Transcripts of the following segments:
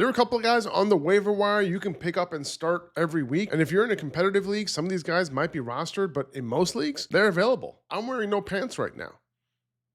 There are a couple of guys on the waiver wire you can pick up and start every week. And if you're in a competitive league, some of these guys might be rostered, but in most leagues, they're available. I'm wearing no pants right now.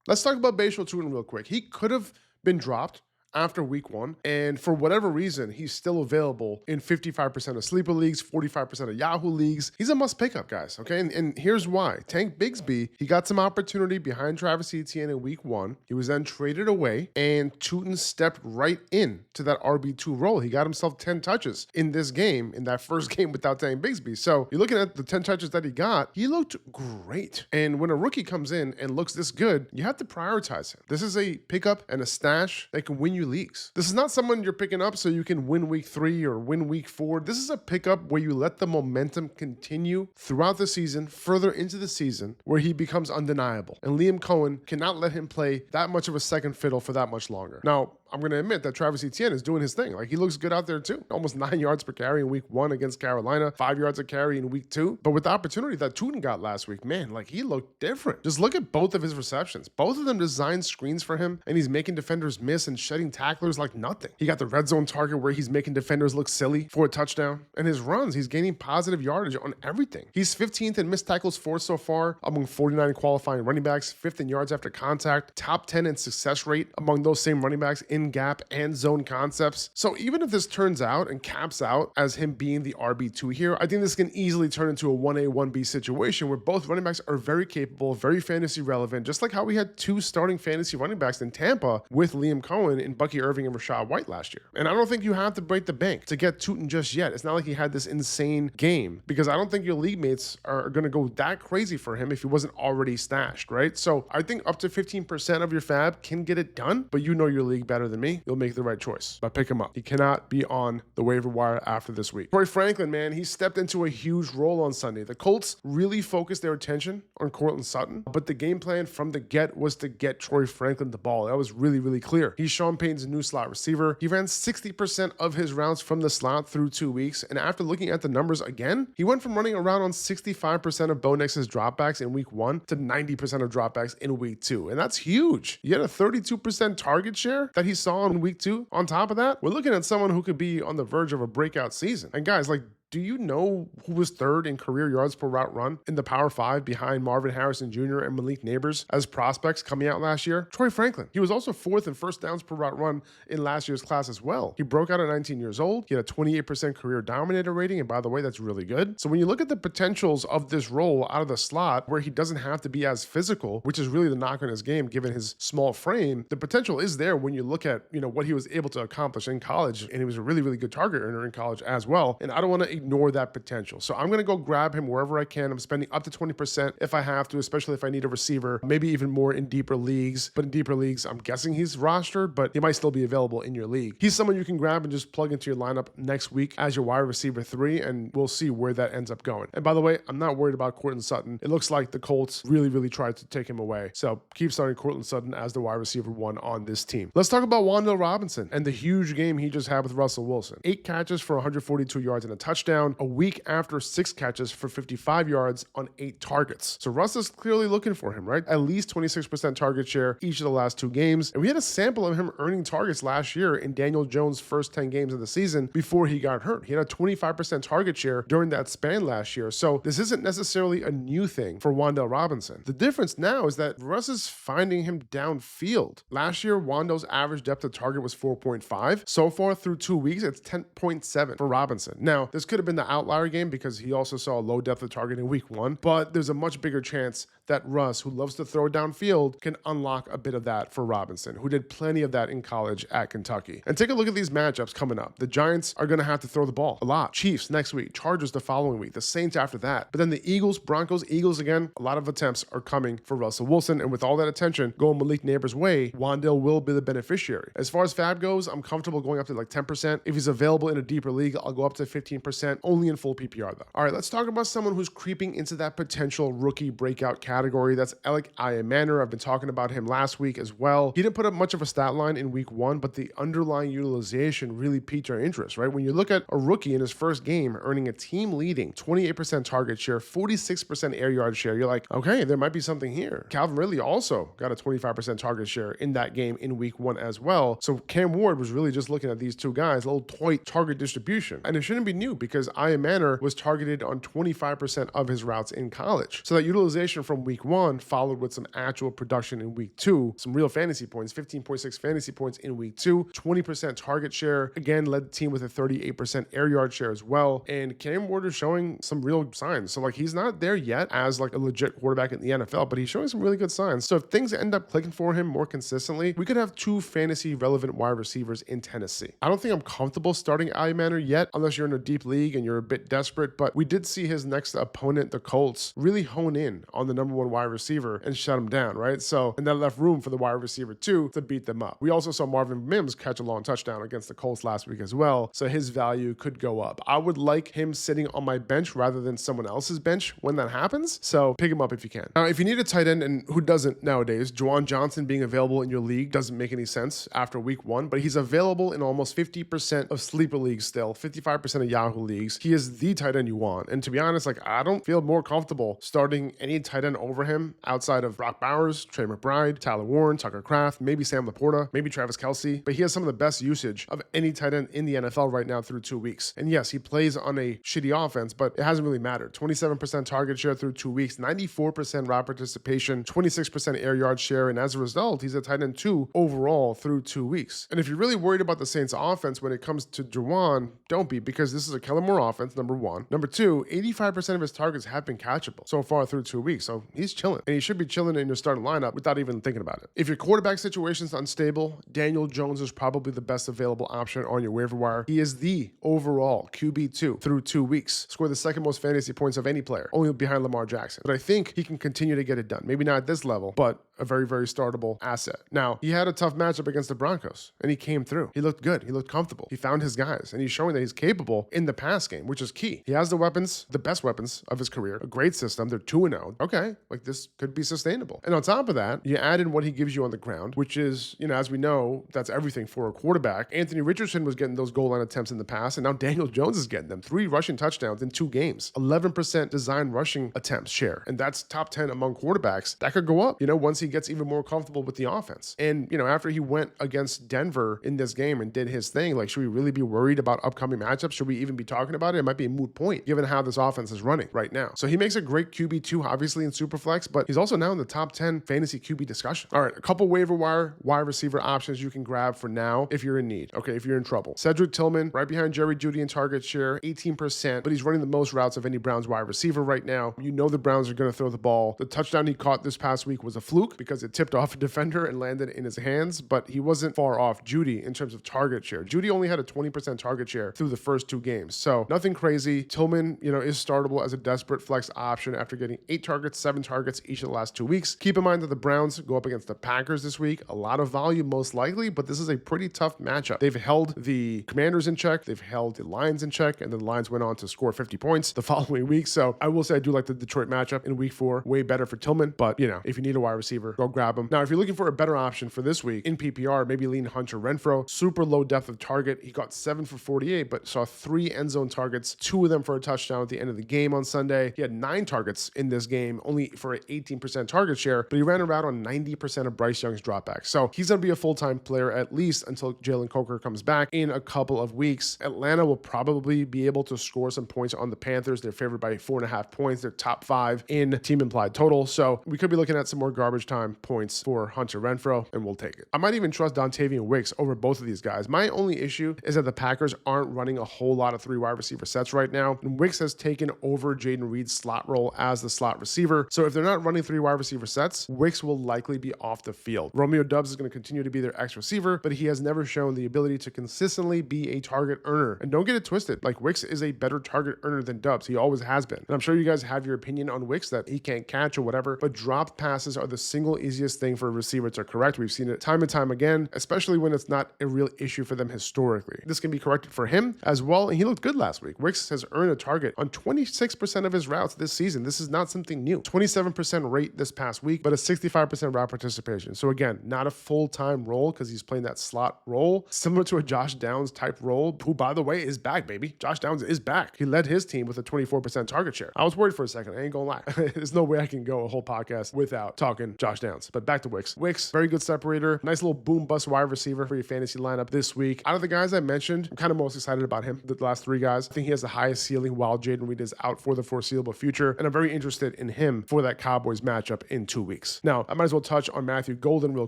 Let's talk about Bhayshul Tuten real quick. He could have been dropped after week 1, and for whatever reason, he's still available in 55% of sleeper leagues, 45% of Yahoo leagues. He's a must pickup, guys, okay? And here's why. Tank Bigsby, he got some opportunity behind Travis Etienne in week 1. He was then traded away, and Tuten stepped right in to that RB2 role. He got himself 10 touches in this game, in that first game without Tank Bigsby. So you're looking at the 10 touches that he got, he looked great. And when a rookie comes in and looks this good, you have to prioritize him. This is a pickup and a stash that can win you leagues. This is not someone you're picking up so you can win week 3 or win week 4. This is a pickup where you let the momentum continue throughout the season, further into the season, where he becomes undeniable. And Liam Cohen cannot let him play that much of a second fiddle for that much longer. Now, I'm going to admit that Travis Etienne is doing his thing. Like, he looks good out there too. Almost 9 yards per carry in week 1 against Carolina, 5 yards a carry in week 2. But with the opportunity that Tuten got last week, man, like, he looked different. Just look at both of his receptions. Both of them designed screens for him, and he's making defenders miss and shedding tacklers like nothing. He got the red zone target where he's making defenders look silly for a touchdown. And his runs, he's gaining positive yardage on everything. He's 15th in missed tackles forced so far among 49 qualifying running backs, 5th in yards after contact, top 10 in success rate among those same running backs in gap and zone concepts. So even if this turns out and caps out as him being the RB2 here, I think this can easily turn into a 1A, 1B situation where both running backs are very capable, very fantasy relevant, just like how we had 2 starting fantasy running backs in Tampa with Liam Cohen and Bucky Irving and Rachaad White last year. And I don't think you have to break the bank to get Tuten just yet. It's not like he had this insane game, because I don't think your league mates are going to go that crazy for him if he wasn't already stashed, right? So I think up to 15% of your fab can get it done, but you know your league better than me. You'll make the right choice, but pick him up. He cannot be on the waiver wire after this week. Troy Franklin, man, he stepped into a huge role on Sunday. The Colts really focused their attention on Courtland Sutton, but the game plan from the get was to get Troy Franklin the ball. That was really, really clear. He's Sean Payton's new slot receiver. He ran 60% of his routes from the slot through 2 weeks, and after looking at the numbers again, he went from running around on 65% of Bo Nix's dropbacks in week 1 to 90% of dropbacks in week 2, and that's huge. You had a 32% target share that he saw in week 2. On top of that, we're looking at someone who could be on the verge of a breakout season. And guys, like, do you know who was 3rd in career yards per route run in the Power 5 behind Marvin Harrison Jr. and Malik Neighbors as prospects coming out last year? Troy Franklin. He was also 4th in first downs per route run in last year's class as well. He broke out at 19 years old. He had a 28% career dominator rating, and by the way, that's really good. So when you look at the potentials of this role out of the slot, where he doesn't have to be as physical, which is really the knock on his game given his small frame, the potential is there when you look at, what he was able to accomplish in college, and he was a really, really good target earner in college as well. And I don't want to ignore that potential. So I'm going to go grab him wherever I can. I'm spending up to 20% if I have to, especially if I need a receiver, maybe even more in deeper leagues. But in deeper leagues, I'm guessing he's rostered, but he might still be available in your league. He's someone you can grab and just plug into your lineup next week as your wide receiver 3, and we'll see where that ends up going. And by the way, I'm not worried about Courtland Sutton. It looks like the Colts really, really tried to take him away. So keep starting Courtland Sutton as the wide receiver 1 on this team. Let's talk about Wan'Dale Robinson and the huge game he just had with Russell Wilson. 8 catches for 142 yards and a touchdown, a week after 6 catches for 55 yards on 8 targets. So Russ is clearly looking for him, right? At least 26% target share each of the last 2 games. And we had a sample of him earning targets last year in Daniel Jones' first 10 games of the season before he got hurt. He had a 25% target share during that span last year. So this isn't necessarily a new thing for Wan'Dale Robinson. The difference now is that Russ is finding him downfield. Last year, Wan'Dale's average depth of target was 4.5. So far through 2 weeks, it's 10.7 for Robinson. Now, this could have been the outlier game because he also saw a low depth of target in week 1, but there's a much bigger chance that Russ, who loves to throw downfield, can unlock a bit of that for Robinson, who did plenty of that in college at Kentucky. And take a look at these matchups coming up. The Giants are going to have to throw the ball a lot. Chiefs next week, Chargers the following week, the Saints after that. But then the Eagles, Broncos, Eagles again, a lot of attempts are coming for Russell Wilson. And with all that attention going Malik Neighbors' way, Wan'Dale will be the beneficiary. As far as fab goes, I'm comfortable going up to like 10%. If he's available in a deeper league, I'll go up to 15%, only in full PPR though. All right, let's talk about someone who's creeping into that potential rookie breakout category category. That's Elic Ayomanor. I've been talking about him last week as well. He didn't put up much of a stat line in week 1, but the underlying utilization really piqued our interest, right? When you look at a rookie in his first game earning a team leading 28% target share, 46% air yard share, you're like, okay, there might be something here. Calvin Ridley also got a 25% target share in that game in week 1 as well. So Cam Ward was really just looking at these two guys, a little toy target distribution. And it shouldn't be new because Ayomanor was targeted on 25% of his routes in college. So that utilization from week 1 followed with some actual production in week 2, some real fantasy points, 15.6 fantasy points in week 2, 20% target share, again, led the team with a 38% air yard share as well. And Cam Ward is showing some real signs. So like he's not there yet as like a legit quarterback in the NFL, but he's showing some really good signs. So if things end up clicking for him more consistently, we could have 2 fantasy relevant wide receivers in Tennessee. I don't think I'm comfortable starting Ayomanor yet, unless you're in a deep league and you're a bit desperate, but we did see his next opponent, the Colts, really hone in on the number 1 wide receiver and shut him down, right? So, and that left room for the wide receiver 2 to beat them up. We also saw Marvin Mims catch a long touchdown against the Colts last week as well, so his value could go up. I would like him sitting on my bench rather than someone else's bench when that happens, so pick him up if you can. Now, if you need a tight end, and who doesn't nowadays, Juwan Johnson being available in your league doesn't make any sense after week 1, but he's available in almost 50% of sleeper leagues still, 55% of Yahoo leagues. He is the tight end you want, and to be honest, like I don't feel more comfortable starting any tight end over him outside of Brock Bowers, Trey McBride, Tyler Warren, Tucker Kraft, maybe Sam Laporta, maybe Travis Kelce, but he has some of the best usage of any tight end in the NFL right now through 2 weeks. And yes, he plays on a shitty offense, but it hasn't really mattered. 27% target share through 2 weeks, 94% route participation, 26% air yard share, and as a result, he's a tight end 2 overall through 2 weeks. And if you're really worried about the Saints offense when it comes to Juwan, don't be, because this is a Kellen Moore offense, number 1. Number 2, 85% of his targets have been catchable so far through 2 weeks, so he's chilling. And he should be chilling in your starting lineup without even thinking about it. If your quarterback situation is unstable, Daniel Jones is probably the best available option on your waiver wire. He is the overall QB2 through 2 weeks. Scored the second most fantasy points of any player, only behind Lamar Jackson. But I think he can continue to get it done. Maybe not at this level, but a very, very startable asset. Now, he had a tough matchup against the Broncos, and he came through. He looked good. He looked comfortable. He found his guys, and he's showing that he's capable in the pass game, which is key. He has the weapons, the best weapons of his career, a great system. They're 2-0. Okay, like this could be sustainable. And on top of that, you add in what he gives you on the ground, which is, you know, as we know, that's everything for a quarterback. Anthony Richardson was getting those goal line attempts in the past, and now Daniel Jones is getting them. 3 rushing touchdowns in 2 games, 11% design rushing attempts share, and that's top 10 among quarterbacks. That could go up, you know, once he gets even more comfortable with the offense. And, you know, after he went against Denver in this game and did his thing, like, should we really be worried about upcoming matchups? Should we even be talking about it? It might be a moot point given how this offense is running right now. So he makes a great QB2, obviously in Superflex, but he's also now in the top 10 fantasy QB discussion. All right, a couple waiver wire wide receiver options you can grab for now if you're in need. Okay, if you're in trouble. Cedric Tillman, right behind Jerry Jeudy in target share, 18%, but he's running the most routes of any Browns wide receiver right now. You know the Browns are going to throw the ball. The touchdown he caught this past week was a fluke because it tipped off a defender and landed in his hands, but he wasn't far off Jeudy in terms of target share. Jeudy only had a 20% target share through the first 2 games. So nothing crazy. Tillman, you know, is startable as a desperate flex option after getting 8 targets, 7 targets each of the last 2 weeks. Keep in mind that the Browns go up against the Packers this week. A lot of volume most likely, but this is a pretty tough matchup. They've held the Commanders in check. They've held the Lions in check, and then the Lions went on to score 50 points the following week. So I will say I do like the Detroit matchup in week 4. Way better for Tillman, but, you know, if you need a wide receiver, go grab him. Now, if you're looking for a better option for this week in PPR, maybe lean Hunter Renfrow. Super low depth of target. He got 7 for 48, but saw 3 end zone targets, 2 of them for a touchdown at the end of the game on Sunday. He had 9 targets in this game, only for an 18% target share, but he ran a route on 90% of Bryce Young's dropbacks. So he's going to be a full-time player at least until Jalen Coker comes back in a couple of weeks. Atlanta will probably be able to score some points on the Panthers. They're favored by 4.5 points. They're top 5 in team implied total. So we could be looking at some more garbage time points for Hunter Renfrow, and we'll take it. I might even trust Dontavian Wicks over both of these guys. My only issue is that the Packers aren't running a whole lot of 3 wide receiver sets right now, and Wicks has taken over Jaden Reed's slot role as the slot receiver. So if they're not running 3 wide receiver sets, Wicks will likely be off the field. Romeo Doubs is going to continue to be their X receiver, but he has never shown the ability to consistently be a target earner. And don't get it twisted, like Wicks is a better target earner than Doubs. He always has been. And I'm sure you guys have your opinion on Wicks that he can't catch or whatever, but dropped passes are the single single easiest thing for a receiver to correct. We've seen it time and time again, especially when it's not a real issue for them historically. This can be corrected for him as well, and he looked good last week. Wicks has earned a target on 26% of his routes this season. This is not something new. 27% rate this past week, but a 65% route participation. So again, not a full-time role because he's playing that slot role, similar to a Josh Downs type role, who, by the way, is back, baby. Josh Downs is back. He led his team with a 24% target share. I was worried for a second. I ain't gonna lie. There's no way I can go a whole podcast without talking Josh Downs. But back to Wicks. Wicks, very good separator. Nice little boom bust wide receiver for your fantasy lineup this week. Out of the guys I mentioned, I'm kind of most excited about him. The last three guys, I think he has the highest ceiling while Jaden Reed is out for the foreseeable future. And I'm very interested in him for that Cowboys matchup in 2 weeks. Now, I might as well touch on Matthew Golden real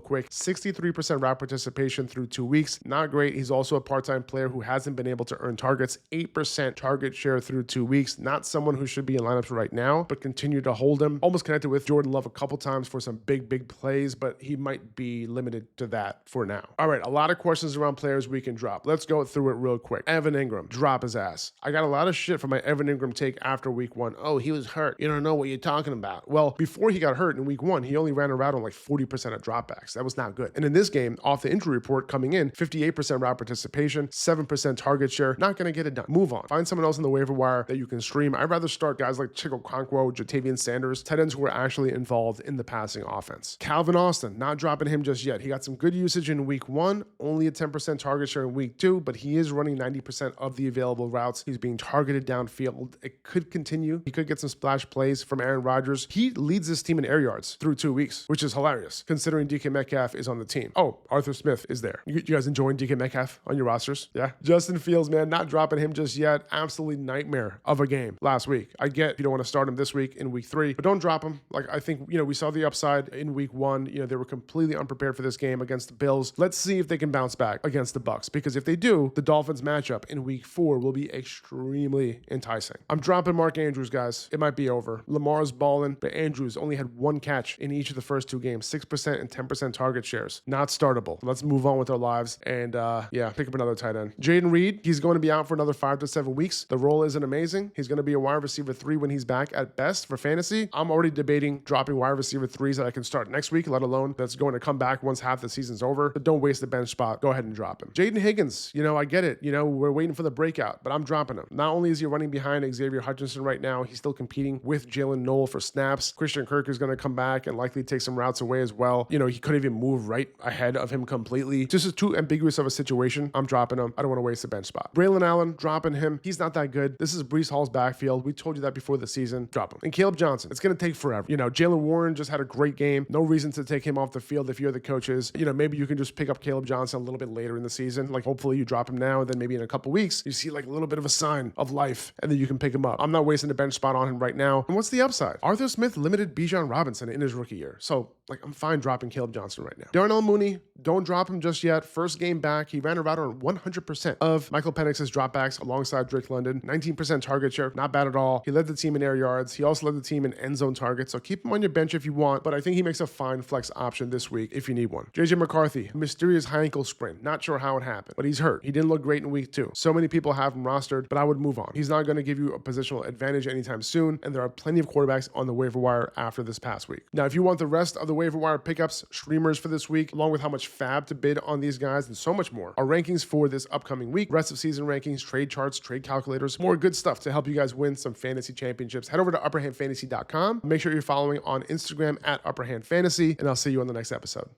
quick. 63% route participation through 2 weeks. Not great. He's also a part-time player who hasn't been able to earn targets. 8% target share through 2 weeks. Not someone who should be in lineups right now, but continue to hold him. Almost connected with Jordan Love a couple times for some big plays, but he might be limited to that for now. All right, a lot of questions around players we can drop. Let's go through it real quick. Evan Engram, drop his ass. I got a lot of shit for my Evan Engram take after week 1. Oh, he was hurt. You don't know what you're talking about. Well, before he got hurt in week 1, he only ran a route on like 40% of dropbacks. That was not good. And in this game, off the injury report coming in, 58% route participation, 7% target share. Not going to get it done. Move on. Find someone else in the waiver wire that you can stream. I'd rather start guys like Chico Conquo, Jatavian Sanders, tight ends who are actually involved in the passing offense. Calvin Austin, not dropping him just yet. He got some good usage in week 1, only a 10% target share in week 2, but he is running 90% of the available routes. He's being targeted downfield. It could continue. He could get some splash plays from Aaron Rodgers. He leads this team in air yards through 2 weeks, which is hilarious considering DK Metcalf is on the team. Oh, Arthur Smith is there. You guys enjoying DK Metcalf on your rosters? Yeah. Justin Fields, man, not dropping him just yet. Absolutely nightmare of a game last week. I get if you don't want to start him this week in week 3, but don't drop him. Like, I think, we saw the upside in week 1. They were completely unprepared for this game against the Bills. Let's see if they can bounce back against the Bucs, because if they do, the Dolphins matchup in week 4 will be extremely enticing. I'm dropping Mark Andrews, guys. It might be over. Lamar's balling, but Andrews only had 1 catch in each of the first 2 games, 6% and 10% target shares. Not startable. Let's move on with our lives and pick up another tight end. Jaden Reed, he's going to be out for another 5 to 7 weeks. The role isn't amazing. He's going to be a wide receiver 3 when he's back at best for fantasy. I'm already debating dropping wide receiver 3s that I can start next week, let alone that's going to come back once half the season's over. But don't waste the bench spot. Go ahead and drop him. Jaden Higgins, I get it. We're waiting for the breakout, but I'm dropping him. Not only is he running behind Xavier Hutchinson right now, he's still competing with Jalen Noel for snaps. Christian Kirk is going to come back and likely take some routes away as well. He could even move right ahead of him completely. This is too ambiguous of a situation. I'm dropping him. I don't want to waste the bench spot. Braelon Allen, dropping him. He's not that good. This is Breece Hall's backfield. We told you that before the season. Drop him. And Kaleb Johnson, it's going to take forever. Jalen Warren just had a great game. No reason to take him off the field if you're the coaches. Maybe you can just pick up Kaleb Johnson a little bit later in the season. Like, hopefully you drop him now, and then maybe in a couple weeks, you see like a little bit of a sign of life, and then you can pick him up. I'm not wasting a bench spot on him right now. And what's the upside? Arthur Smith limited Bijan Robinson in his rookie year. So, I'm fine dropping Kaleb Johnson right now. Darnell Mooney, don't drop him just yet. First game back, he ran a route on 100% of Michael Penix's dropbacks alongside Drake London. 19% target share, not bad at all. He led the team in air yards. He also led the team in end zone targets. So keep him on your bench if you want, but I think he makes a fine flex option this week if you need one. JJ McCarthy, mysterious high ankle sprain. Not sure how it happened, but he's hurt. He didn't look great in week 2. So many people have him rostered, but I would move on. He's not going to give you a positional advantage anytime soon, and there are plenty of quarterbacks on the waiver wire after this past week. Now, if you want the rest of the waiver wire pickups, streamers for this week, along with how much fab to bid on these guys and so much more, our rankings for this upcoming week, rest of season rankings, trade charts, trade calculators, more good stuff to help you guys win some fantasy championships. Head over to upperhandfantasy.com. Make sure you're following on Instagram at upperhandfantasy, and I'll see you on the next episode.